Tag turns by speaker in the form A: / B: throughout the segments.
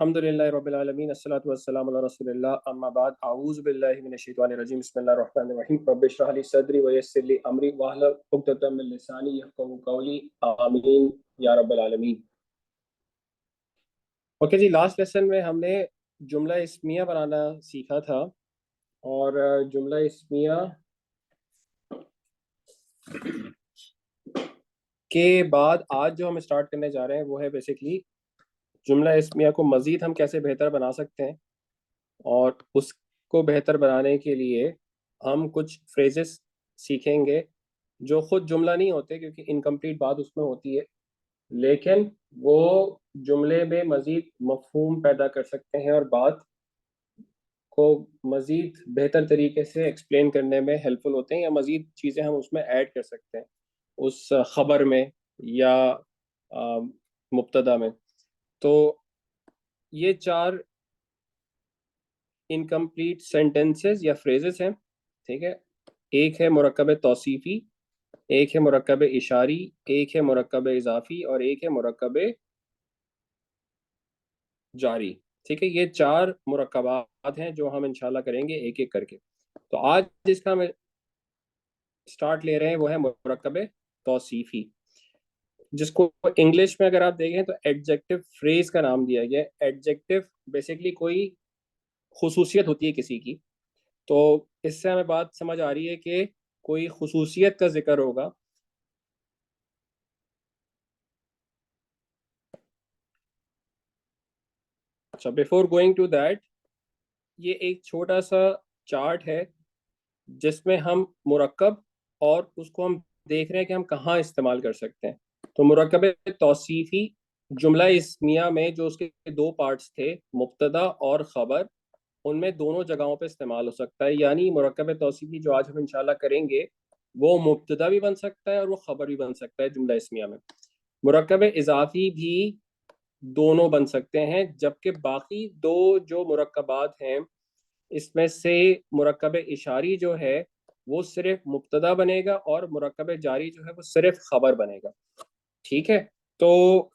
A: अल्हम्दुलिल्लाहि रब्बिल आलमीन अस्सलातु वस्सलामु अला रसूलिल्लाह अम्मा बाद अऊज़ु बिल्लाहि मिनश शैतानिर रजीम बिस्मिल्लाहिर रहमानिर रहीम रब्बि इश्रह ली सदरी व यस्सिर ली अमरी वहलुल उक़दतम मिन लिसानी यफ़क़हू क़ौली आमीन या रब्बल आलमीन। ओके जी, लास्ट लेसन में हमने जुमला इस्मिया बनाना सीखा था। और जुमला इस्मिया के बाद आज जो हम स्टार्ट करने जा रहे हैं वो है बेसिकली जुमला इस्मिया को मज़ीद हम कैसे बेहतर बना सकते हैं। और उसको बेहतर बनाने के लिए हम कुछ फ्रेजेस सीखेंगे जो खुद जुमला नहीं होते, क्योंकि इनकम्प्लीट बात उसमें होती है, लेकिन वो जुमले में मजीद मफहूम पैदा कर सकते हैं और बात को मजीद बेहतर तरीके से एक्सप्लेन करने में हेल्पफुल होते हैं, या मजीद चीज़ें हम उसमें ऐड कर सकते हैं उस खबर में या मुब्तदा में। तो ये चार इनकम्प्लीट सेंटेंसेस या फ्रेजेस हैं, ठीक है। एक है मुरक्कब तौसीफी, एक है मुरक्कब इशारी, एक है मुरक्कब इजाफी और एक है मुरक्कब जारी। ठीक है, ये चार मुरक्कबात हैं जो हम इंशाल्लाह करेंगे एक एक करके। तो आज जिसका हम स्टार्ट ले रहे हैं वो है मुरक्कब तौसीफी, जिसको इंग्लिश में अगर आप देखें तो एडजेक्टिव फ्रेज का नाम दिया गया है। एडजेक्टिव बेसिकली कोई खुसूसियत होती है किसी की। तो इससे हमें बात समझ आ रही है कि कोई खुसूसियत का जिक्र होगा। अच्छा, बिफोर गोइंग टू दैट, ये एक छोटा सा चार्ट है जिसमें हम मुरक्कब और उसको हम देख रहे हैं कि हम कहाँ इस्तेमाल कर सकते हैं। तो मुरक्कब तौसीफी जुमला इस्मिया में जो उसके दो पार्ट्स थे, मुब्तदा और खबर, उनमें दोनों जगहों पे इस्तेमाल हो सकता है। यानी मुरक्कब तौसीफी जो आज हम इंशाल्लाह करेंगे वो मुब्तदा भी बन सकता है और वो खबर भी बन सकता है जुमला इस्मिया में। मुरक्कब इजाफी भी दोनों बन सकते हैं, जबकि बाकी दो जो मुरक्कबात हैं इसमें से मुरक्कब इशारी जो है वो सिर्फ मुब्तदा बनेगा और मुरक्कब जारी जो है वो सिर्फ खबर बनेगा। ठीक है, तो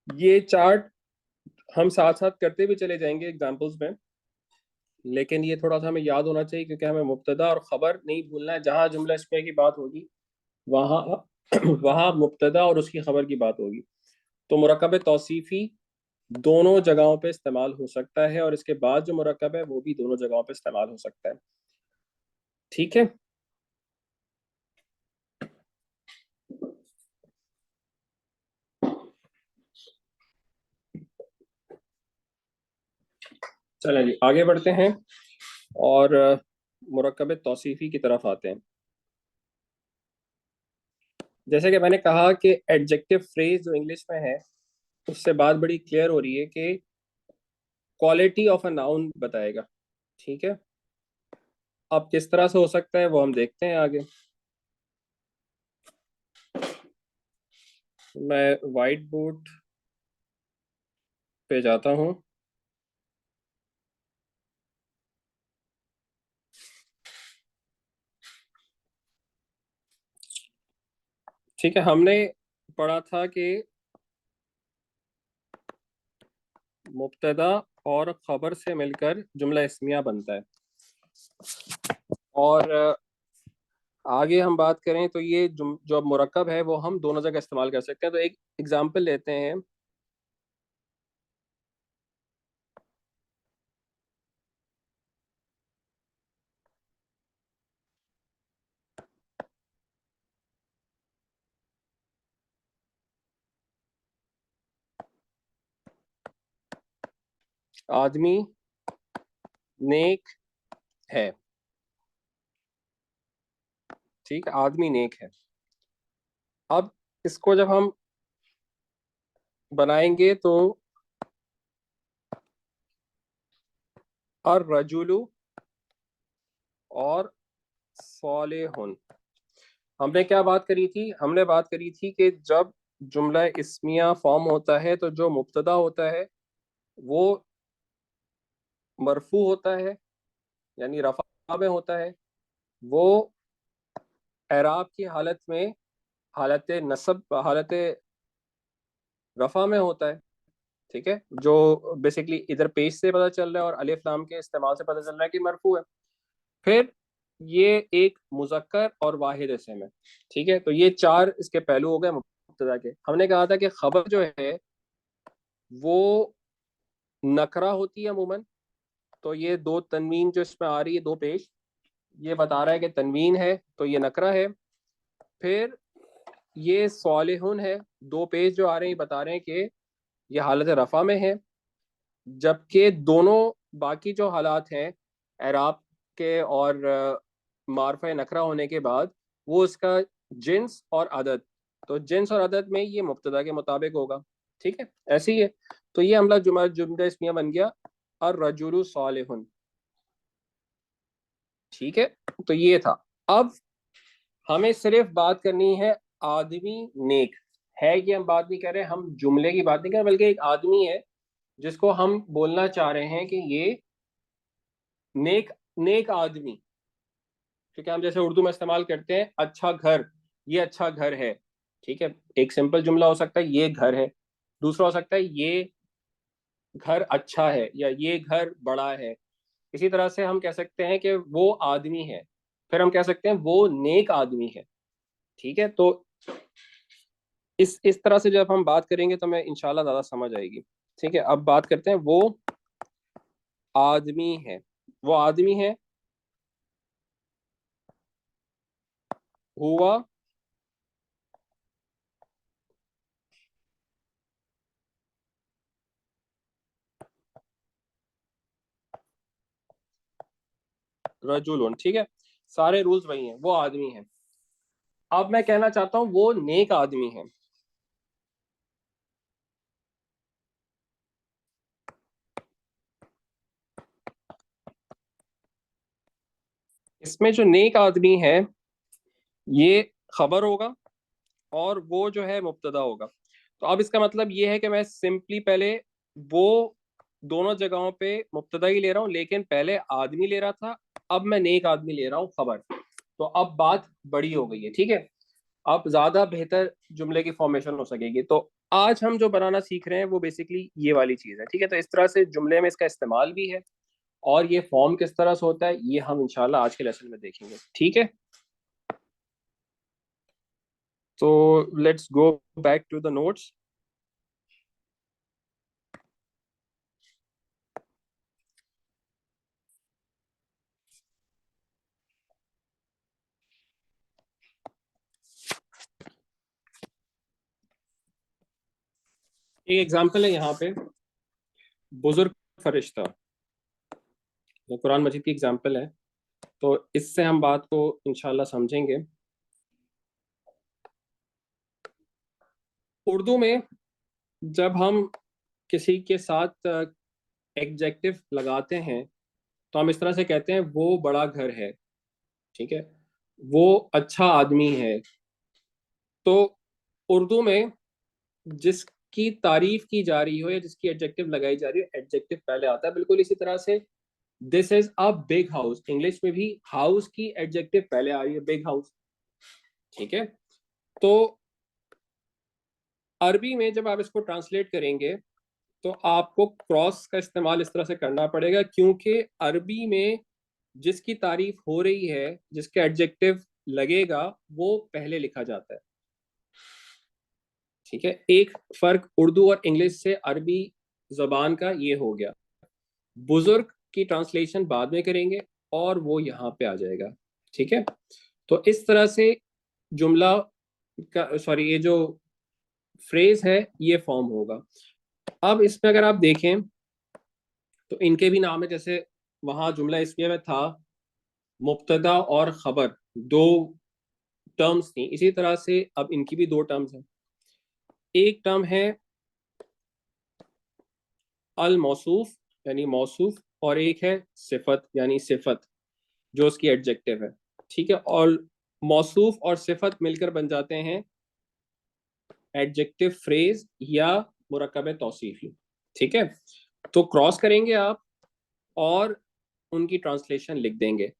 A: ये चार्ट हम साथ साथ करते भी चले जाएंगे एग्जाम्पल्स में, लेकिन ये थोड़ा सा हमें याद होना चाहिए क्योंकि हमें मुब्तदा और खबर नहीं भूलना है। जहां जुमला इस्मिया की बात होगी वहां वहां मुब्तदा और उसकी खबर की बात होगी। तो मुरक्कब तौसीफी दोनों जगहों पे इस्तेमाल हो सकता है और इसके बाद जो मुरक्कब है वो भी दोनों जगहों पे इस्तेमाल हो सकता है। ठीक है, चलें जी आगे बढ़ते हैं और मुरक्कब तौसीफी की तरफ आते हैं। जैसे कि मैंने कहा कि एडजेक्टिव फ्रेज जो इंग्लिश में है उससे बात बड़ी क्लियर हो रही है कि क्वालिटी ऑफ अ नाउन बताएगा। ठीक है, अब किस तरह से हो सकता है वो हम देखते हैं आगे। मैं वाइट बोर्ड पे जाता हूँ। ठीक है, हमने पढ़ा था कि मुब्तदा और खबर से मिलकर जुमला इस्मिया बनता है। और आगे हम बात करें तो ये जो मुरक्कब है वो हम दोनों जगह इस्तेमाल कर सकते हैं। तो एक एग्जांपल लेते हैं। आदमी नेक है। ठीक है, आदमी नेक है। अब इसको जब हम बनाएंगे तो और रजुलु और सालेहुन, हमने क्या बात करी थी? हमने बात करी थी कि जब जुमला इस्मिया फॉर्म होता है तो जो मुब्तदा होता है वो मरफू होता है, यानी रफा में होता है। वो एराब की हालत में हालत नसब हालत रफा में होता है। ठीक है, जो बेसिकली इधर पेश से पता चल रहा है और अलिफ लाम के इस्तेमाल से पता चल रहा है कि मरफू है। फिर ये एक मुज़क्कर और वाहिद इसम है। ठीक है, तो ये चार इसके पहलू हो गए मुब्तदा के। हमने कहा था कि खबर जो है वो नकरा होती है अमूमन। तो ये दो तनवीन जो इसमें आ रही है, दो पेश, ये बता रहा है कि तनवीन है तो ये नकरा है। फिर ये सालिहुन है, दो पेश जो आ रहे हैं बता रहे हैं कि ये हालत रफा में है। जबकि दोनों बाकी जो हालात हैं एराब के और मारफा नकरा होने के बाद, वो इसका जिन्स और अदद, तो जिन्स और अदद में ये मुब्तदा के मुताबिक होगा। ठीक है, ऐसे ही है। तो ये हमला जुमला जुमला इसमिया बन गया और रजुलु सालिहुन। ठीक है, तो ये था। अब हमें सिर्फ बात करनी है आदमी नेक है, कि हम बात नहीं कर रहे, हम जुमले की बात नहीं कर रहे, बल्कि एक आदमी है जिसको हम बोलना चाह रहे हैं कि ये नेक नेक आदमी। क्योंकि हम जैसे उर्दू में इस्तेमाल करते हैं अच्छा घर, ये अच्छा घर है। ठीक है, एक सिंपल जुमला हो सकता है ये घर है, दूसरा हो सकता है ये घर अच्छा है या ये घर बड़ा है। इसी तरह से हम कह सकते हैं कि वो आदमी है, फिर हम कह सकते हैं वो नेक आदमी है। ठीक है, तो इस तरह से जब हम बात करेंगे तो हमें इंशाल्लाह ज्यादा समझ आएगी। ठीक है, अब बात करते हैं वो आदमी है। वो आदमी है हुआ रजुलन। ठीक है, सारे रूल्स वही हैं, वो आदमी है। अब मैं कहना चाहता हूँ वो नेक आदमी है। इसमें जो नेक आदमी है ये खबर होगा और वो जो है मुब्तदा होगा। तो अब इसका मतलब ये है कि मैं सिंपली पहले वो दोनों जगहों पे मुब्तदा ही ले रहा हूँ, लेकिन पहले आदमी ले रहा था, अब मैं नेक आदमी ले रहा हूँ खबर। तो अब बात बड़ी हो गई है। ठीक है, अब ज्यादा बेहतर जुमले की फॉर्मेशन हो सकेगी। तो आज हम जो बनाना सीख रहे हैं वो बेसिकली ये वाली चीज है। ठीक है, तो इस तरह से जुमले में इसका इस्तेमाल भी है और ये फॉर्म किस तरह से होता है ये हम इंशाल्लाह आज के लेसन में देखेंगे। ठीक है, तो let's go back to the notes. एक एग्जांपल है यहाँ पे, बुजुर्ग फरिश्ता, ये कुरान मजीद की एग्जांपल है। तो इससे हम बात को इंशाल्लाह समझेंगे। उर्दू में जब हम किसी के साथ एडजेक्टिव लगाते हैं तो हम इस तरह से कहते हैं वो बड़ा घर है। ठीक है, वो अच्छा आदमी है। तो उर्दू में जिसकी तारीफ की जा रही हो या जिसकी एडजेक्टिव लगाई जा रही हो, एडजेक्टिव पहले आता है। बिल्कुल इसी तरह से this is a big house, English में भी हाउस की एडजेक्टिव पहले आ रही है, बिग हाउस। ठीक है, तो अरबी में जब आप इसको ट्रांसलेट करेंगे तो आपको क्रॉस का इस्तेमाल इस तरह से करना पड़ेगा, क्योंकि अरबी में जिसकी तारीफ हो रही है, जिसका एडजेक्टिव लगेगा, वो पहले लिखा जाता है। ठीक है, एक फर्क उर्दू और इंग्लिश से अरबी जबान का ये हो गया। बुजुर्ग की ट्रांसलेशन बाद में करेंगे और वो यहाँ पे आ जाएगा। ठीक है, तो इस तरह से जुमला का, सॉरी, ये जो फ्रेज है ये फॉर्म होगा। अब इसमें अगर आप देखें तो इनके भी नाम है, जैसे वहां जुमला इसमें में था मुब्तदा और खबर, दो टर्म्स थी, इसी तरह से अब इनकी भी दो टर्म्स हैं। एक टर्म है अल मौसूफ यानी मौसूफ, और एक है सिफत यानी सिफत जो उसकी एडजेक्टिव है। ठीक है, और मौसूफ और सिफत मिलकर बन जाते हैं एडजेक्टिव फ्रेज या मुरक्कब तौसीफी। ठीक है, तो क्रॉस करेंगे आप और उनकी ट्रांसलेशन लिख देंगे।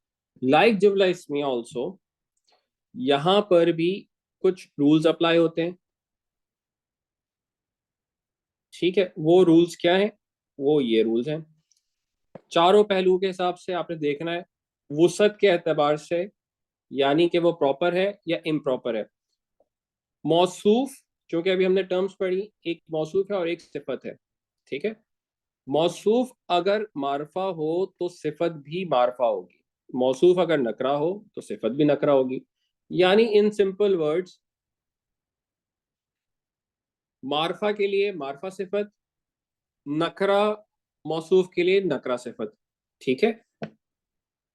A: लाइक जुमला इसमिया ऑल्सो, यहाँ पर भी कुछ रूल्स अप्लाई होते हैं। ठीक है, वो रूल्स क्या हैं? वो ये रूल्स हैं। चारों पहलुओं के हिसाब से आपने देखना है, वुसअत के एतबार से, यानी कि वो प्रॉपर है या इम्प्रॉपर है। मौसूफ, क्योंकि अभी हमने टर्म्स पढ़ी, एक मौसूफ है और एक सिफत है। ठीक है, मौसूफ अगर मारफा हो तो सिफत भी मारफा होगी, मौसूफ अगर नकरा हो तो सिफत भी नकरा होगी। यानी इन सिंपल वर्ड्स, मारफा के लिए मारफा सिफत, नकरा मौसूफ के लिए नकरा सिफत। ठीक है,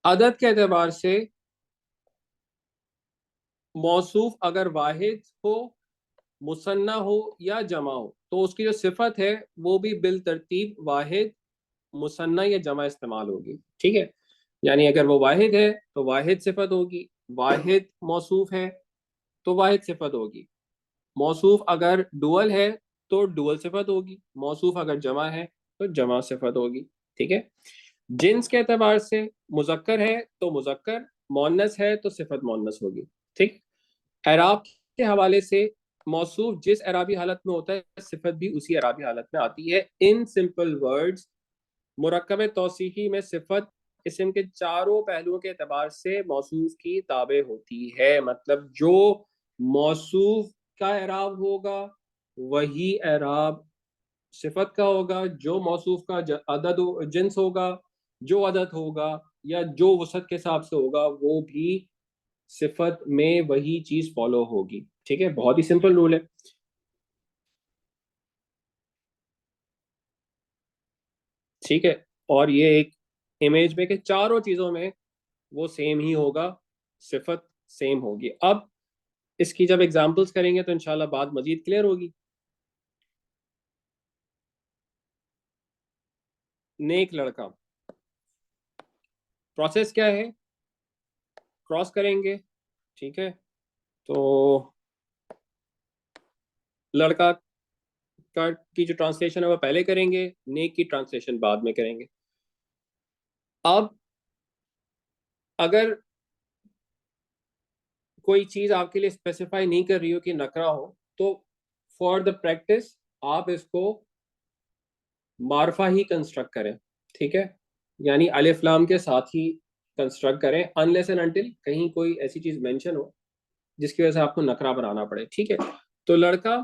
A: अदद के एतबार से मौसूफ अगर वाहिद हो, मुसन्ना हो या जमा हो, तो उसकी जो सिफत है वो भी बिल तरतीब वाहिद, मुसन्ना या जमा इस्तेमाल होगी। ठीक है, यानी अगर वो वाहिद है तो वाहिद सिफत होगी, वाहिद मौसूफ है तो वाहिद सिफत होगी। मौसूफ अगर डुअल है तो डुअल सिफत होगी, मौसूफ अगर जमा है तो जमा सिफत होगी। ठीक है, जिन्स के एतबार से मुजक्कर है तो मुजक्कर, मोन्नस है तो सिफत मोन्नस होगी। ठीक, एराब के हवाले से मौसूफ जिस एराबी हालत में होता है सिफत भी उसी एराबी हालत में आती है। इन सिंपल वर्ड्स, मुरक्कब तौसीफी में सिफत इसम के चारों पहलुओं के एतबार से मौसूफ की ताबे होती है। मतलब जो मौसूफ का एराब होगा वही एराब सिफत का होगा, जो मौसूफ का अदद जिन्स होगा, जो अदद होगा या जो वसत के हिसाब से होगा वो भी सिफत में वही चीज फॉलो होगी। ठीक है, बहुत ही सिंपल रूल है। ठीक है, और ये एक इमेज में कि चारों चीजों में वो सेम ही होगा, सिफत सेम होगी। अब इसकी जब एग्जांपल्स करेंगे तो इंशाल्लाह बात मजीद क्लियर होगी। नेक लड़का, प्रोसेस क्या है? क्रॉस करेंगे। ठीक है, तो लड़का का की जो ट्रांसलेशन है वो पहले करेंगे, नेक की ट्रांसलेशन बाद में करेंगे। अब अगर कोई चीज आपके लिए स्पेसिफाई नहीं कर रही हो कि नकरा हो, तो फॉर द प्रैक्टिस आप इसको मारफा ही कंस्ट्रक्ट करें। ठीक है, यानी अलिफ लाम के साथ ही कंस्ट्रक्ट करें, अनलेस एंड अनटिल कहीं कोई ऐसी चीज मेंशन हो जिसकी वजह से आपको नकरा बनाना पड़े। ठीक है, तो लड़का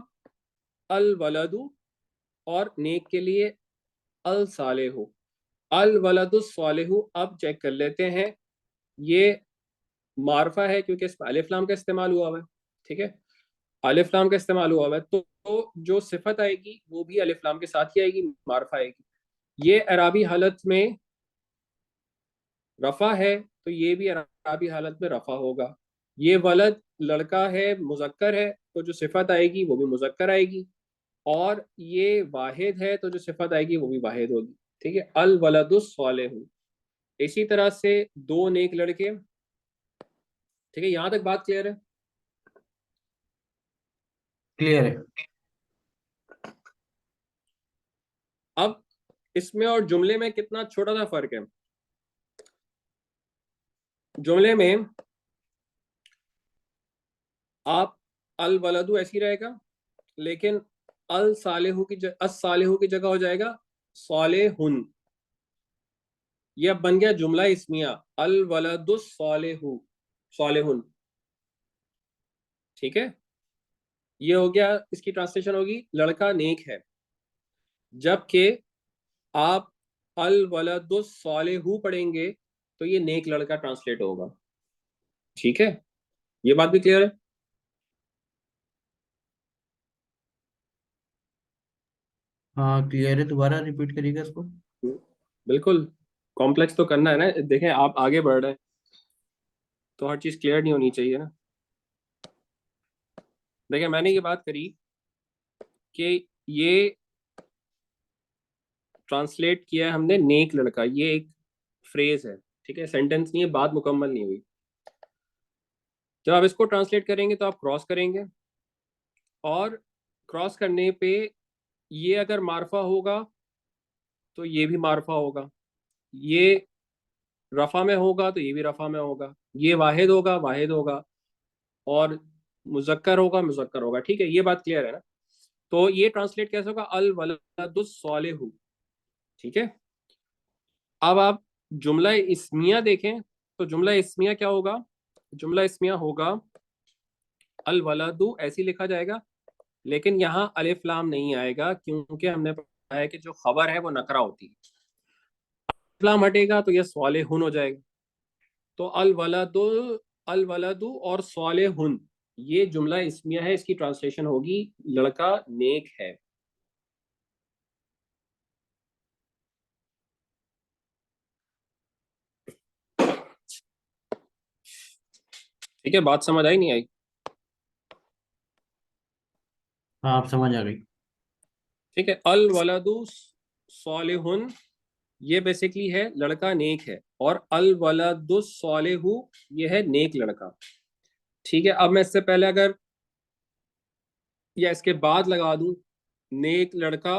A: अल वलदु, और नेक के लिए अल सालेहु। अल वलदु सालेहु, अब चेक कर लेते हैं, ये मारफा है क्योंकि इसमें अलिफ लाम का इस्तेमाल हुआ हुआ है। ठीक है, अलिफ लाम का इस्तेमाल हुआ हुआ है तो जो सिफत आएगी वो भी अलिफ लाम के साथ ही आएगी, मारफा आएगी। ये अराबी हालत में रफा है तो ये भी अराबी हालत में रफा होगा। ये वलद लड़का है, मुजक्कर है, तो जो सिफत आएगी वो भी मुजक्कर आएगी। और ये वाहिद है तो जो सिफत आएगी वो भी वाहिद होगी। ठीक है, अल वलदुस सालिहु। इसी तरह से दो नेक लड़के। ठीक है, यहां तक बात क्लियर है?
B: क्लियर है।
A: अब इसमें और जुमले में कितना छोटा सा फर्क है। जुमले में आप अल वलदु ऐसी रहेगा, लेकिन अल सालेहू की अस सालेहू की जगह हो जाएगा सालेहुन। ये अब बन गया जुमला इसमिया, अल वलदुस सालेहू, सालेहुन। ठीक है, ये हो गया, इसकी ट्रांसलेशन होगी लड़का नेक है। जबकि आप अल वलदुस सालेहू पढ़ेंगे तो ये नेक लड़का ट्रांसलेट होगा। ठीक है, ये बात भी क्लियर है?
B: हाँ क्लियर है, दोबारा रिपीट करिएगा इसको।
A: बिल्कुल, कॉम्प्लेक्स तो करना है ना, देखें आप आगे बढ़ रहे हैं तो हर चीज क्लियर नहीं होनी चाहिए ना। देखिए मैंने ये बात करी कि ये ट्रांसलेट किया है हमने नेक लड़का, ये एक फ्रेज है। ठीक है, सेंटेंस नहीं है, बात मुकम्मल नहीं हुई। जब आप इसको ट्रांसलेट करेंगे तो आप क्रॉस करेंगे, और क्रॉस करने पे ये अगर मारफा होगा तो ये भी मारफा होगा, ये रफा में होगा तो ये भी रफा में होगा, ये वाहिद होगा वाहिद होगा, और मुजक्कर होगा मुजक्कर होगा। ठीक है, ये बात क्लियर है ना? तो ये ट्रांसलेट कैसे होगा, अल वलदुस सालिहु। ठीक है। अब आप जुमला इस्मिया देखें, तो जुमला इस्मिया क्या होगा, जुमला इस्मिया होगा अल वलदु ऐसे ही लिखा जाएगा, लेकिन यहाँ अलिफ लाम नहीं आएगा, क्योंकि हमने पढ़ा है कि जो खबर है वो नकरा होती है। अलिफ लाम हटेगा तो ये सालिहुन हो जाएगा। तो अल वलदु और सालिहुन, ये जुमला इस्मिया है, इसकी ट्रांसलेशन होगी लड़का नेक है। ठीक है, बात समझ आई नहीं आई?
B: हाँ आप समझ आ गई।
A: ठीक है, अल वलदु सालिहुन, ये बेसिकली है लड़का नेक है, और अल वलदुस सालिहु, ये है नेक लड़का। ठीक है, अब मैं इससे पहले अगर या इसके बाद लगा दूं नेक लड़का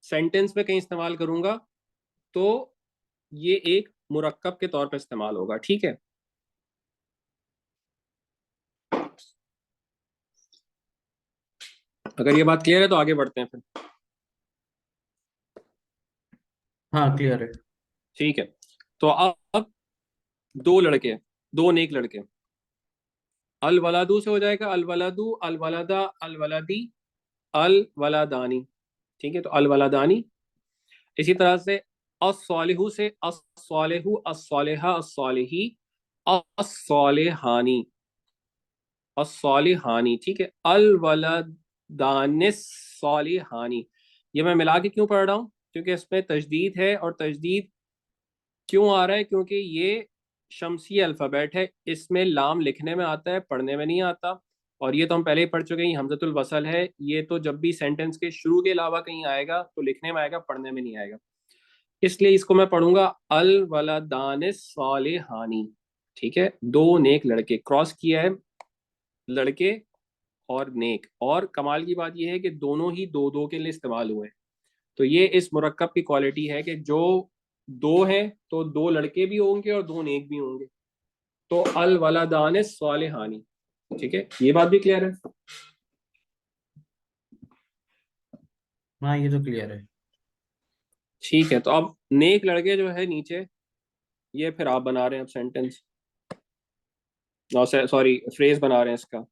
A: सेंटेंस में कहीं इस्तेमाल करूंगा, तो ये एक मुरक्कब के तौर पर इस्तेमाल होगा। ठीक है, अगर ये बात क्लियर है तो आगे बढ़ते हैं फिर।
B: हाँ क्लियर है।
A: ठीक है, तो अब दो लड़के, दो नेक लड़के, अल वलादू से हो जाएगा अल वलादू, अल वलादा, अल वलादी, अल वलादानी। ठीक है, तो अल वलादानी। इसी तरह से अस्सालिहु से अस्सालिहु, अस्सालिहा, अस्सालिही, अस्सालिहानी, अस्सालिहानी। ठीक है, अल वलदानिस सालिहानी। ये मैं मिला के क्यों पढ़ रहा हूँ, क्योंकि इसमें तजदीद है, और तजदीद क्यों आ रहा है, क्योंकि ये शमसी अल्फ़ाबेट है, इसमें लाम लिखने में आता है, पढ़ने में नहीं आता। और ये तो हम पहले ही पढ़ चुके हैं, हमजतुल वसल है, ये तो जब भी सेंटेंस के शुरू के अलावा कहीं आएगा तो लिखने में आएगा, पढ़ने में नहीं आएगा। इसलिए इसको मैं पढ़ूंगा अल वलदान सालिहानी। ठीक है, दो नेक लड़के, क्रॉस किया है लड़के और नेक, और कमाल की बात यह है कि दोनों ही दो दो के लिए इस्तेमाल हुए हैं। तो ये इस मुरक्कब की क्वालिटी है कि जो दो हैं तो दो लड़के भी होंगे और दो नेक भी होंगे। तो अल वलादान सालिहानी। ठीक है, ये बात भी क्लियर है?
B: हाँ ये तो क्लियर है।
A: ठीक है, तो अब नेक लड़के जो है नीचे, ये फिर आप बना रहे हैं अब सेंटेंस, सॉरी फ्रेज बना रहे हैं इसका।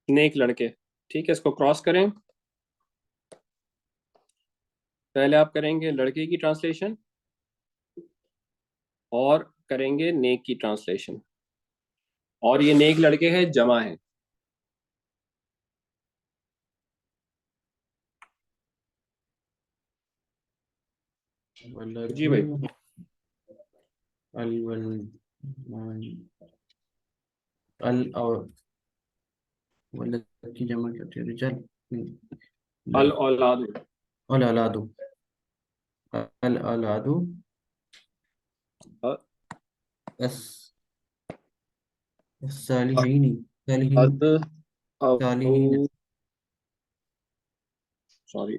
A: नेक लड़के, ठीक है, इसको क्रॉस करें। पहले आप करेंगे लड़के की ट्रांसलेशन और करेंगे नेक की ट्रांसलेशन, और ये नेक लड़के हैं जमा है। जी
B: वलदु
A: भाई।
B: अल वल अल और वलद की जमा क्या होती है, रिजल।
A: अल औलाद।
B: अल अलादु, अल अलादु, अस सालिहीनी, सालिहीन,
A: अद औ
B: सालिहीन।
A: सॉरी,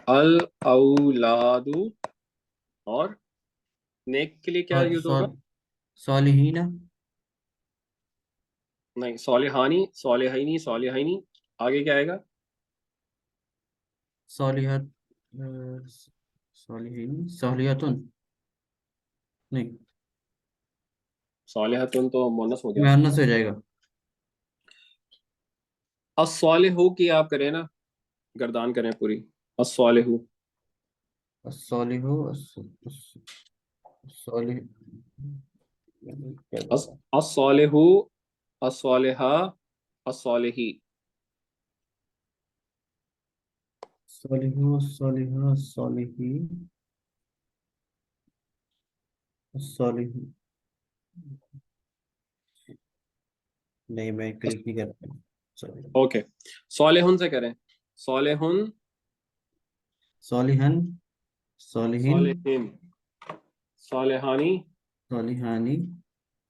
A: अल औलादु, और नेक के लिए क्या यूज होगा?
B: सालिहीन,
A: नहीं, सोलिहानी, सोलिहानी, सोलिहानी। आगे क्या आएगा?
B: सालिहत, सालिहीन, सालिहतुन, नहीं
A: सोलिहतुन तो मोनस हो गया।
B: मुअन्नस हो जाएगा।
A: अस्सोलिहु की आप करें ना, गर्दान करें पूरी। अस्सोलिहु।
B: अस्सालिहु, अस्सालिह, क्या
A: अस
B: बोला।
A: अस्सोलिहु, अस्सोलिहा, अस्सोलिही।
B: सालिहु, सालिहा, सालिही, सालिही। नहीं मैं क्लिक नहीं कर पाया, सॉरी।
A: ओके, सोलिहुन से करें। सोलिहुन,
B: सालिहन, सालिहिन,
A: सोलिहिन, सोलिहानी।
B: सालिहानी,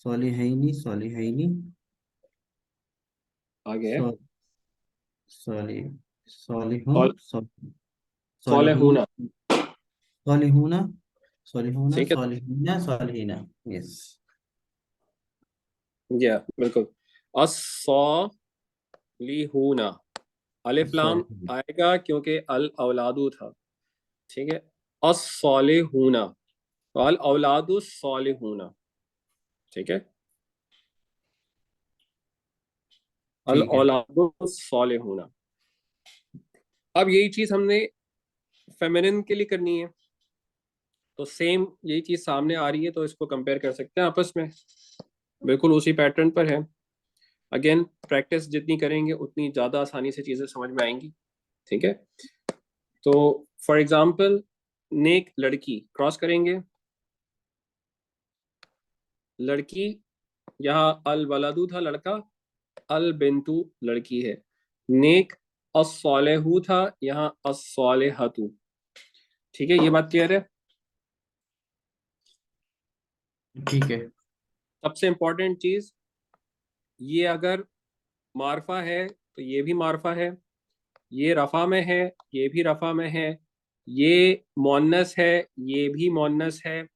B: सालिहैनी, सालिहैनी,
A: आगे है
B: सा- सालि सालिहुन,
A: सोल,
B: सालिहीन,
A: सोलिहुना।
B: सालिहुना, सालिहुना,
A: ठीक है,
B: सालिहीना, सालिहीना। यस।
A: या बिल्कुल। अस्सॉलिहूना, अलिफ लाम
B: सॉरी।
A: आएगा क्योंकि अल औलादू था। ठीक है, अस्सॉलिहूना, तो अल औलादु सॉलिहूना। ठीक है, अल
B: ठीक है।
A: औलादु सॉलिहूना। अब यही चीज हमने फेमिनिन के लिए करनी है, तो सेम यही चीज सामने आ रही है, तो इसको कंपेयर कर सकते हैं आपस में, बिल्कुल उसी पैटर्न पर है। अगेन, प्रैक्टिस जितनी करेंगे उतनी ज्यादा आसानी से चीजें समझ में आएंगी। ठीक है, तो फॉर एग्जाम्पल, नेक लड़की क्रॉस करेंगे, लड़की, यहाँ अल वलदू था लड़का, अल बिंतु लड़की है। नेक अस्सॉलेहू था, यहाँ अस्सॉलेहतु। ठीक है, ये बात क्लियर है।
B: ठीक है।
A: सबसे इंपॉर्टेंट चीज, ये अगर मारफा है तो ये भी मारफा है, ये रफा में है, ये भी रफा में है, ये मोन्नस है, ये भी मोन्नस है,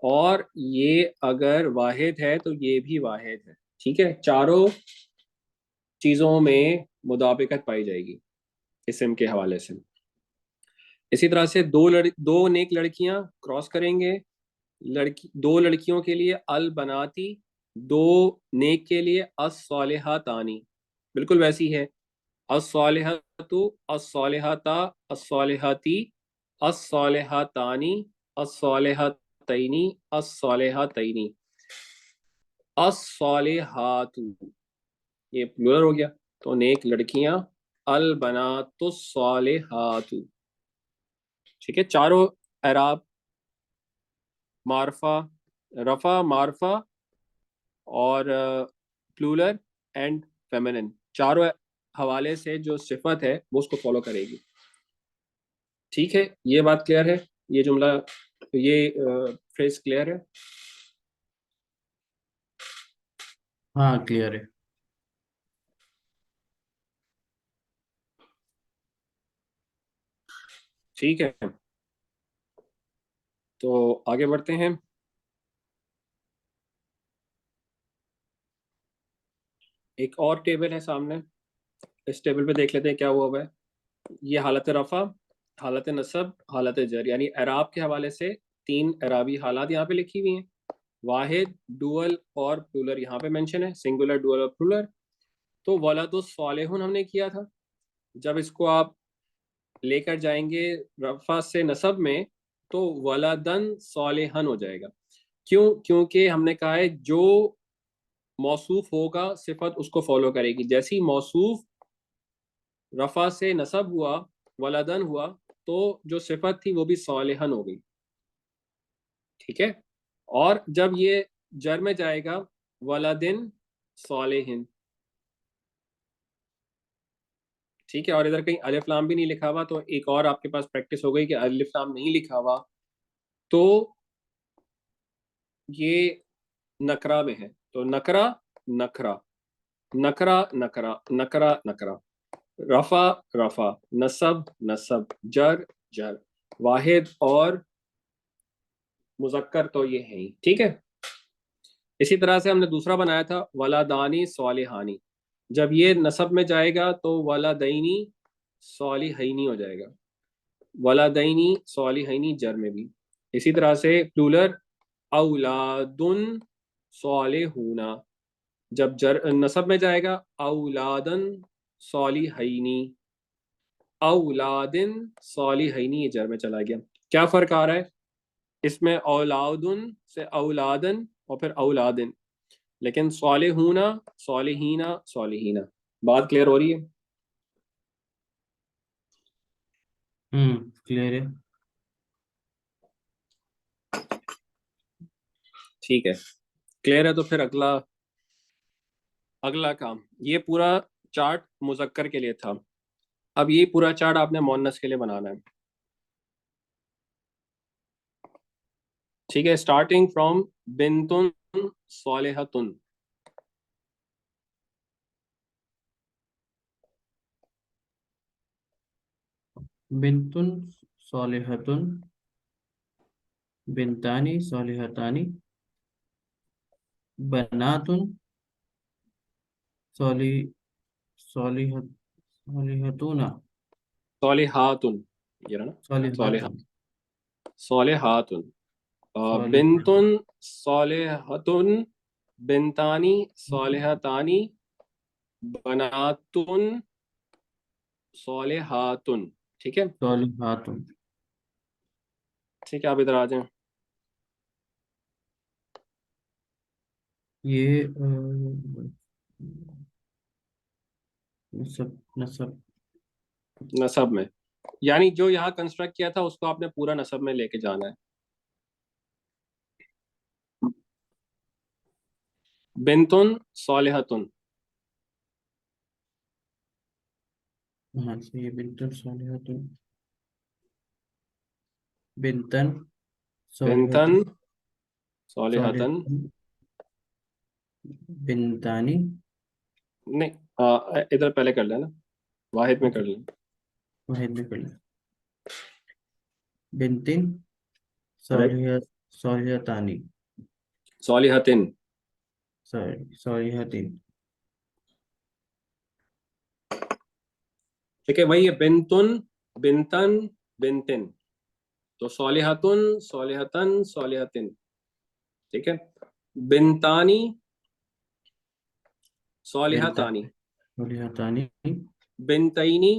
A: और ये अगर वाहिद है तो ये भी वाहिद है। ठीक है, चारों चीजों में मुताबिकत पाई जाएगी इसम के हवाले से। इसी तरह से दो नेक लड़कियां क्रॉस करेंगे, लड़की, दो लड़कियों के लिए अल बनाती, दो नेक के लिए अस्सालिहातानी, बिल्कुल वैसी है। अस्सालिहातु, अस्सालिहाता, अस्सालिहाती, अस्सालिहातानी, अस्सालिहातैनी, अस्सालिहातैनी, अस्सालिहातु, ये प्लूरल हो गया। तो नेक लड़कियां, अल बनातु सालिहातु। ठीक है, चारों एराब, मारफा, रफा, मारफा, और प्लूरल एंड फेमिनिन, चारों हवाले से जो सिफत है वो उसको फॉलो करेगी। ठीक है, ये बात क्लियर है, ये जुमला, ये फ्रेज क्लियर है।
B: हाँ, क्लियर है।
A: ठीक है, तो आगे बढ़ते हैं। एक और टेबल है सामने, इस टेबल पे देख लेते हैं क्या हुआ हुआ है। ये हालत रफ़ा, हालत नसब, हालत जर, यानी एराब के हवाले से तीन एराबी हालात यहाँ पे लिखी हुई हैं। वाहिद, डुअल और प्लूरल यहाँ पे मेंशन है, सिंगुलर, डुअल और प्लूरल। तो वलदुस सालिहुन हमने किया था, जब इसको आप लेकर जाएंगे रफ़ा से नसब में, तो वलदन सालिहन हो जाएगा। क्यों? क्योंकि हमने कहा है जो मौसूफ होगा सिफत उसको फॉलो करेगी। जैसी मौसूफ रफ़ा से नसब हुआ, वलदन हुआ, तो जो सिफत थी वो भी सालिहन हो गई। ठीक है, और जब ये जर में जाएगा, वलदिन सालिहिन। ठीक है, और इधर कहीं अलिफ लाम भी नहीं लिखा हुआ, तो एक और आपके पास प्रैक्टिस हो गई कि अलिफ लाम नहीं लिखा हुआ तो ये नकरा में है। तो नकरा, नखरा, नकरा, नकरा, नकरा, नकरा, रफा, रफा, नसब, नसब, जर, जर, वाहिद और मुजक्कर, तो ये है ही। ठीक है, इसी तरह से हमने दूसरा बनाया था वलादानी सालिहानी, जब ये नसब में जाएगा तो वलादैनी सालिहैनी हो जाएगा। वलादैनी सालिहैनी जर में भी। इसी तरह से प्लूरल औलादुन सालिहूना, जब जर नसब में जाएगा औलादन सालिहैनी, औलादिन सालिहैनी, ये जर में चला गया। क्या फर्क आ रहा है इसमें? औलादुन से औलादन और फिर औलादिन, लेकिन सालिहूना, सालिहीना, सालिहीना। बात क्लियर हो रही है?
B: क्लियर है।
A: ठीक है, क्लियर है, तो फिर अगला, अगला काम, ये पूरा चार्ट मुजक्कर के लिए था। अब ये पूरा चार्ट आपने मोन्नस के लिए बनाना है। ठीक है, स्टार्टिंग फ्रॉम बिनतुन सालिहतुन।
B: बिन्तुन सालिहतुन, बिन्तानी सालिहतानी, बनातुन सॉली सॉलिह सॉलिहतुना।
A: सॉलिहातुन, ये रहा ना। सॉलिहा,
B: सॉलिहातुन।
A: सॉलिहातुन। बिन्तुन
B: सॉलिहातुन।
A: सॉलिहतुन, बिन्तानी सॉलिहतानी, बनातुन सॉलिहातुन। ठीक है।
B: सॉलिहातुन।
A: ठीक है, आप इधर आ जाएं।
B: ये नसब नसब।
A: नसब में, यानी जो यहाँ कंस्ट्रक्ट किया था उसको आपने पूरा नसब में लेके जाना है। बिन्तुन सॉलिहतुन।
B: हाँ सही है। बिंतन सॉलिहतुन। बिंतन
A: बिन्तन
B: सॉलिहतुन।
A: सॉलिहतन।
B: सॉलिहतुन। बिंतानी।
A: नहीं, इधर पहले कर लेना, वाहिद में कर
B: ओके।
A: लेना।
B: वाहिद में कर ले। बिंतिन
A: करेक्ट।
B: सॉलिह सॉलिहतानी।
A: सॉलिहतिन।
B: सॉरी सॉलिहतिन।
A: ठीक है, वही है, बिन्तुन, बिन्तन, बिन्तिन। तो सॉलिहतुन, सॉलिहतन, सॉलिहतिन। ठीक है। बिन्तानी सॉलिहतानी,
B: बिंतानी सॉलिहतानी।
A: बिनतैनी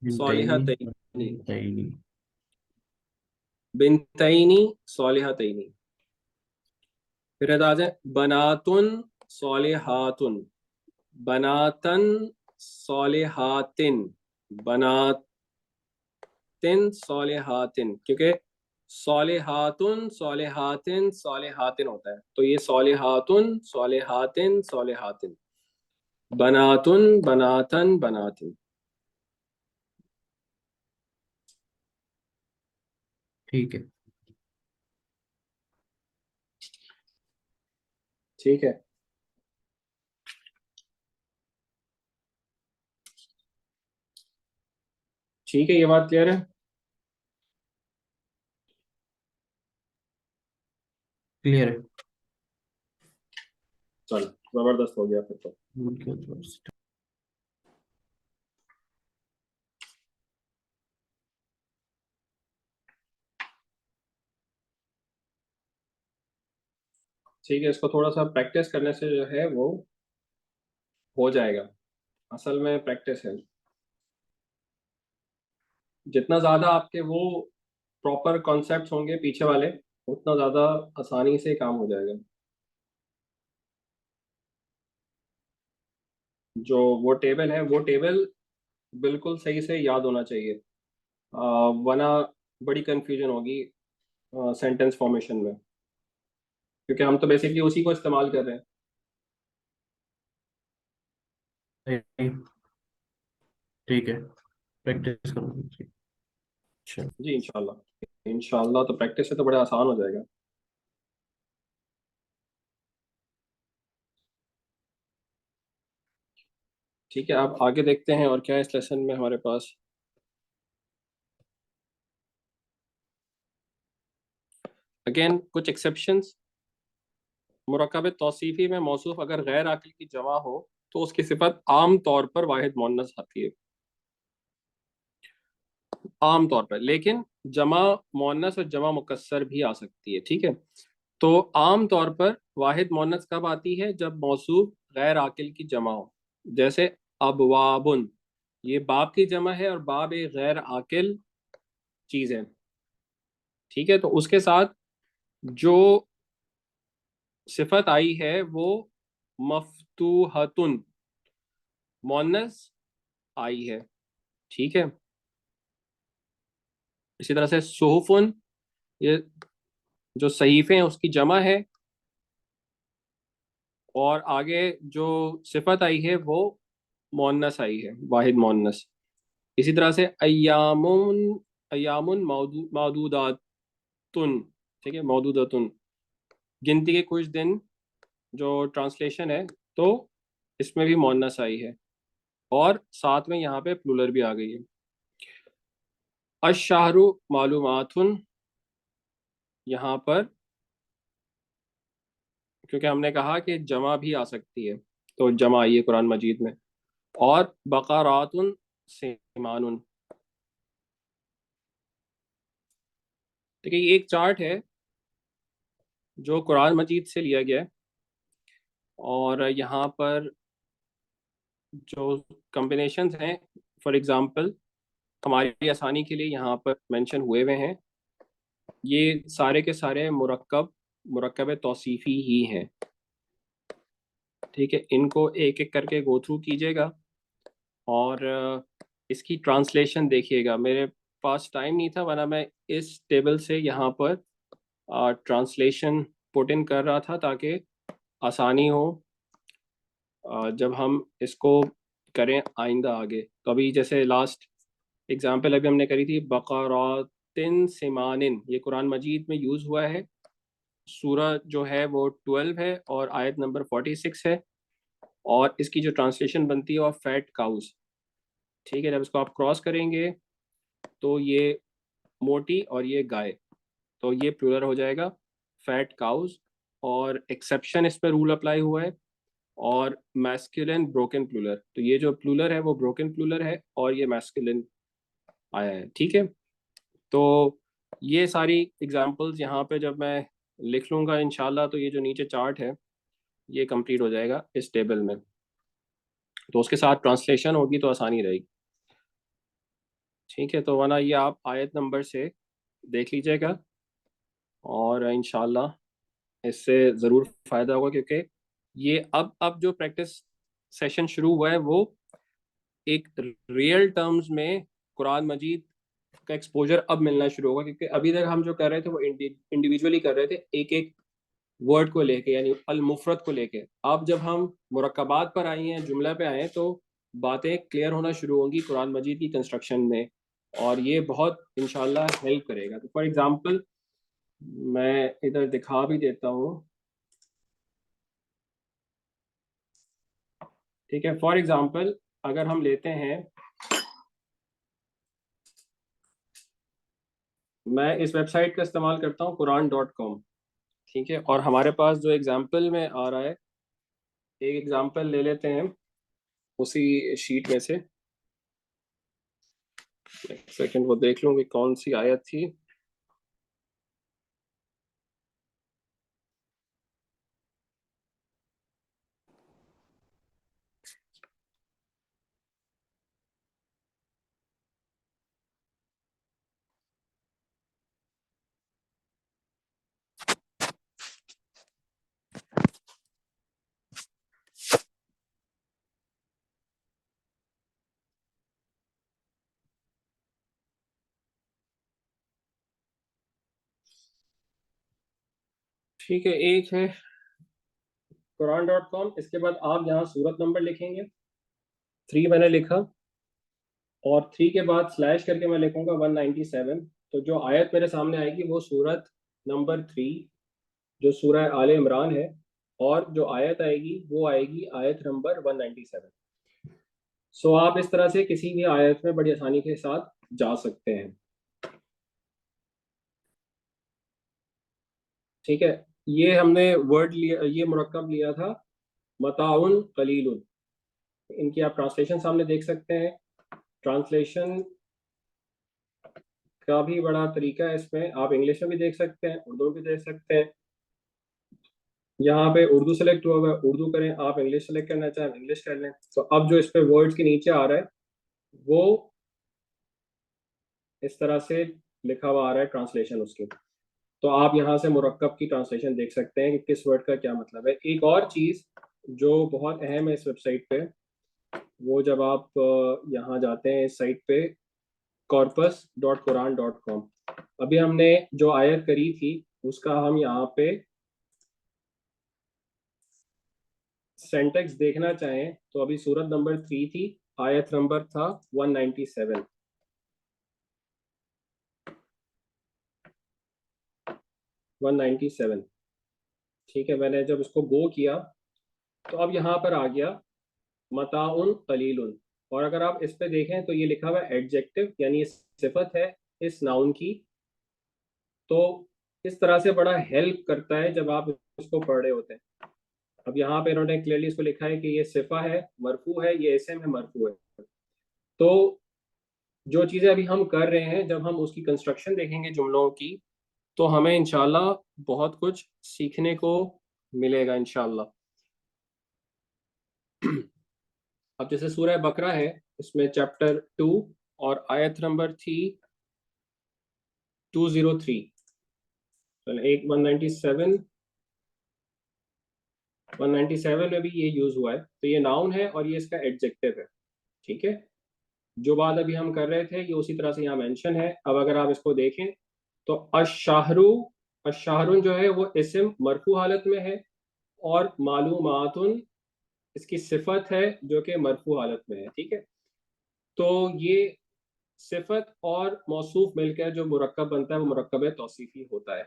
B: बिंतैनी
A: सॉलिहतैनी,
B: सॉलिहतैनी।
A: बिनतैनी सॉलिहतैनी। फिर आ जाए, बनातुन सॉलिहातुन, बनातन सॉलिहातिन, बनातिन सॉलिहातिन, क्योंकि सॉलिहातुन सॉलिहातिन सॉलिहातिन होता है, तो ये सॉलिहातुन सॉलिहातिन सॉलिहातिन, बनातुन बनातन बनातिन।
B: ठीक है।
A: ठीक है। ठीक है, ये बात क्लियर है।
B: क्लियर है।
A: चलो, जबरदस्त हो गया फिर तो।
B: बिल्कुल।
A: ठीक है, इसको थोड़ा सा प्रैक्टिस करने से जो है वो हो जाएगा। असल में प्रैक्टिस है, जितना ज्यादा आपके वो प्रॉपर कॉन्सेप्ट्स होंगे पीछे वाले, उतना ज्यादा आसानी से काम हो जाएगा। जो वो टेबल है, वो टेबल बिल्कुल सही से याद होना चाहिए, वरना बड़ी कंफ्यूजन होगी सेंटेंस फॉर्मेशन में, क्योंकि हम तो बेसिकली उसी को इस्तेमाल कर रहे हैं।
B: सही। ठीक है। प्रैक्टिस करो। चलो।
A: जी इंशाल्लाह, इंशाल्लाह तो प्रैक्टिस से तो बड़ा आसान हो जाएगा। ठीक है, आप आगे देखते हैं और क्या है इस लेसन में हमारे पास। अगेन कुछ एक्सेप्शंस। मुरक्कब तौसीफी में मौसूफ अगर गैर आकिल की जमा हो तो उसकी सिफत आम तौर पर वाहिद मुअन्नस आती है, आम तौर पर, लेकिन जमा मुअन्नस और जमा मुकस्सर भी आ सकती है। ठीक है, तो आम तौर पर वाहिद मुअन्नस कब आती है? जब मौसूफ गैर आकिल की जमा हो। जैसे अबवाबुन, ये बाब की जमा है और बाब एक गैर आकिल चीज है। ठीक है, तो उसके साथ जो सिफत आई है वो मफतूहतुन, मुअन्नस आई है। ठीक है, इसी तरह से सुहुफुन, ये जो सहीफे हैं उसकी जमा है, और आगे जो सिफत आई है वो मुअन्नस आई है, वाहिद मुअन्नस। इसी तरह से अय्यामुन, अय्यामुन मौदूदातुन। ठीक है, मौदूदातुन, गिनती के कुछ दिन, जो ट्रांसलेशन है, तो इसमें भी मुअन्नस आई है, और साथ में यहाँ पे प्लूरल भी आ गई है। अशहरु मालूमातुन, यहाँ पर क्योंकि हमने कहा कि जमा भी आ सकती है, तो जमा आई है कुरान मजीद में। और बकरातुन सिमानुन, ठीक है, ये एक चार्ट है जो कुरान मजीद से लिया गया है। और यहाँ पर जो कम्बिनेशंस हैं, फॉर एग्जांपल हमारी आसानी के लिए यहाँ पर मेंशन हुए हुए हैं, ये सारे के सारे मुरक्कब तौसीफ़ी ही हैं। ठीक है, इनको एक एक करके गो थ्रू कीजिएगा और इसकी ट्रांसलेशन देखिएगा। मेरे पास टाइम नहीं था, वरना मैं इस टेबल से यहाँ पर ट्रांसलेशन पुट इन कर रहा था ताकि आसानी हो जब हम इसको करें आइंदा आगे। तो अभी जैसे लास्ट एग्जाम्पल अभी हमने करी थी, बकरातिन सिमानिन, ये कुरान मजीद में यूज़ हुआ है। सूरा जो है वो 12 है और आयत नंबर 46 है। और इसकी जो ट्रांसलेशन बनती है वो फैट काउस। ठीक है, जब इसको आप क्रॉस करेंगे तो ये मोटी और ये गाय, तो ये प्लूरल हो जाएगा फैट काउज। और एक्सेप्शन इस पर रूल अप्लाई हुआ है, और मैस्कुलिन ब्रोकन प्लूरल, तो ये जो प्लूरल है वो ब्रोकन प्लूरल है और ये मैस्कुलिन आया है। ठीक है, तो ये सारी एग्जांपल्स यहाँ पे जब मैं लिख लूँगा इंशाल्लाह, तो ये जो नीचे चार्ट है ये कंप्लीट हो जाएगा इस टेबल में। तो उसके साथ ट्रांसलेशन होगी तो आसानी रहेगी। ठीक है, तो वरना ये आप आयत नंबर से देख लीजिएगा और इंशाल्लाह इससे ज़रूर फ़ायदा होगा, क्योंकि ये अब जो प्रैक्टिस सेशन शुरू हुआ है वो एक रियल टर्म्स में कुरान मजीद का एक्सपोजर अब मिलना शुरू होगा। क्योंकि अभी तक हम जो कर रहे थे वो इंडिविजुअली कर रहे थे, एक एक वर्ड को लेके, यानी अल मुफरत को लेके। अब जब हम मुरक्कबात पर आए हैं, जुमला पे आए हैं, तो बातें क्लियर होना शुरू होंगी कुरान मजीद की कंस्ट्रक्शन में, और ये बहुत इंशाल्लाह हेल्प करेगा। तो फॉर एग्जांपल मैं इधर दिखा भी देता हूँ। ठीक है, फॉर एग्जांपल अगर हम लेते हैं, मैं इस वेबसाइट का इस्तेमाल करता हूँ कुरान.com। ठीक है, और हमारे पास जो एग्जांपल में आ रहा है, एक एग्जांपल ले लेते हैं उसी शीट में से। एक सेकंड वो देख लूँ कि कौन सी आयत थी। ठीक है, एक है कुरान.com, इसके बाद आप यहाँ सूरत नंबर लिखेंगे। 3 मैंने लिखा, और 3 के बाद स्लैश करके मैं लिखूंगा 197। तो जो आयत मेरे सामने आएगी वो सूरत नंबर 3, जो सूरह आले इमरान है। और जो आयत आएगी वो आएगी आयत नंबर 197। सो आप इस तरह से किसी भी आयत में बड़ी आसानी के साथ जा सकते हैं। ठीक है, ये हमने वर्ड लिया, ये मुरक्कब लिया था मताउन कलीलुन। इनकी आप ट्रांसलेशन सामने देख सकते हैं। ट्रांसलेशन का भी बड़ा तरीका है, इसमें आप इंग्लिश में भी देख सकते हैं, उर्दू में भी देख सकते हैं। यहाँ पे उर्दू सेलेक्ट हुआ हुआ है, उर्दू करें। आप इंग्लिश सेलेक्ट करना चाहें इंग्लिश कर लें। तो अब जो इस पे वर्ड्स के नीचे आ रहा है वो इस तरह से लिखा हुआ आ रहा है ट्रांसलेशन उसकी। तो आप यहाँ से मुरक्कब की ट्रांसलेशन देख सकते हैं कि किस वर्ड का क्या मतलब है। एक और चीज़ जो बहुत अहम है इस वेबसाइट पे, वो जब आप यहाँ जाते हैं इस साइट पे corpus.quran.com, अभी हमने जो आयत करी थी उसका हम यहाँ पे सेंटेक्स देखना चाहें तो अभी सूरत नंबर 3 थी, आयत नंबर था 197। 197। ठीक है, मैंने जब इसको गो किया तो अब यहाँ पर आ गया मताउन कलीलुन। और अगर आप इस पे देखें तो ये लिखा हुआ है एडजेक्टिव, यानी ये सिफत है इस नाउन की। तो इस तरह से बड़ा हेल्प करता है जब आप इसको पढ़ रहे होते हैं। अब यहाँ पे इन्होंने क्लियरली इसको लिखा है कि ये सिफा है, मरफू है, ये इसम है, मरफू है। तो जो चीज़ें अभी हम कर रहे हैं, जब हम उसकी कंस्ट्रक्शन देखेंगे जुमलों की, तो हमें इंशाल्लाह बहुत कुछ सीखने को मिलेगा इंशाल्लाह। अब जैसे सूरह बकरा है, इसमें चैप्टर 2 और आयत नंबर थी 203। एक 197 में भी ये यूज हुआ है, तो ये नाउन है और ये इसका एडजेक्टिव है। ठीक है, जो बात अभी हम कर रहे थे ये उसी तरह से यहाँ मेंशन है। अब अगर आप इसको देखें तो अशाहरु, अशाहरुन जो है वो इस्म मरफू हालत में है, और मालूमातुन इसकी सिफत है जो कि मरफू हालत में है। ठीक है, तो ये सिफत और मौसूफ मिलकर जो मुरक्कब बनता है वो मुरक्कब तौसीफी होता है।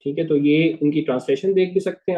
A: ठीक है, तो ये इनकी ट्रांसलेशन देख भी सकते हैं।